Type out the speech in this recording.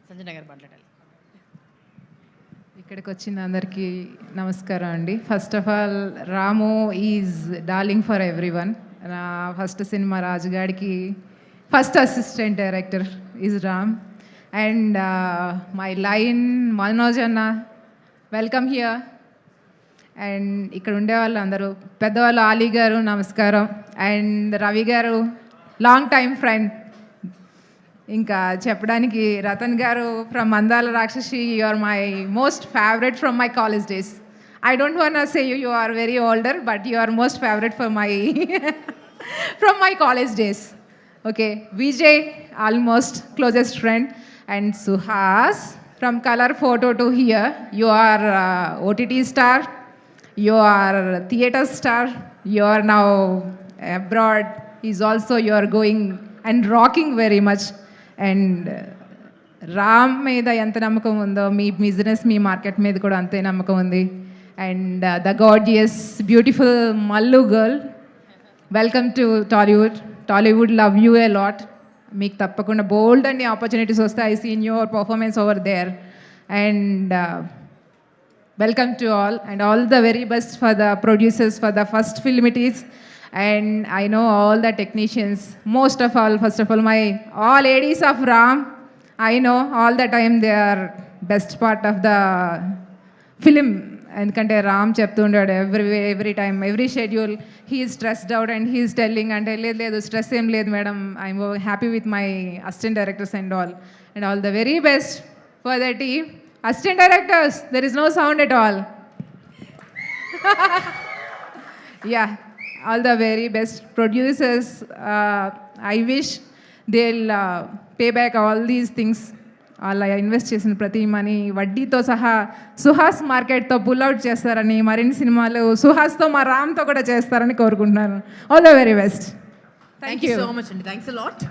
సంజన గారు మాట్లాడాలి. ఇక్కడికి వచ్చిన అందరికీ నమస్కారం అండి. First of all Ramu is darling for everyone. నా ఫస్ట్ సినిమా రాజుగాడికి first assistant director is Ram. And my line Manoj అన్న, వెల్కమ్ హియర్. అండ్ ఇక్కడ ఉండేవాళ్ళు అందరూ పెద్దవాళ్ళు, ఆలీ గారు నమస్కారం. అండ్ రవి గారు లాంగ్ టైమ్ ఫ్రెండ్. ఇంకా చెప్పడానికి రతన్ గారు from Andala Rakshasi, you are my most favourite from my college days. I don't want say you are very older, but you are most favourite for my from my college days. Okay, Vijay almost closest friend. And Suhas from colour photo to here, you are OTT star, you are theatre star, you are now abroad, is also you are going and rocking very much. And Ram మీద ఎంత నమ్మకం ఉందో మీ business, మీ market మీద కూడా అంతే నమ్మకం ఉంది. And the gorgeous beautiful Mallu girl, welcome to Tollywood. Tollywood love you a lot. మీకు తప్పకుండా బోల్డ్ అన్ని ఆపర్చునిటీస్ వస్తాయి. I seen your performance over there. And welcome to all the very best for the producers for the first film it is. And I know all the technicians, most of all, first of all, my all ladies of Ram, I know all the time they are best part of the film. ఎందుకంటే రామ్ చెప్తుంటాడు every time, every schedule he is stressed out and he is telling, అంటే లేదు stress ఏం లేదు madam, I'm happy with my assistant directors and all the very best for the team. Assistant directors, there is no sound at all. Yeah, all the very best producers. I wish they'll pay back all these things. All I invest చేసిన ప్రతి money వడ్డీతో సహా Suhas మార్కెట్తో pull out చేస్తారని, మరిన్ని సినిమాలు సుహాస్తో మా రామ్తో కూడా చేస్తారని కోరుకుంటున్నాను. All the very best. Thank you so much అండి. Thanks a lot.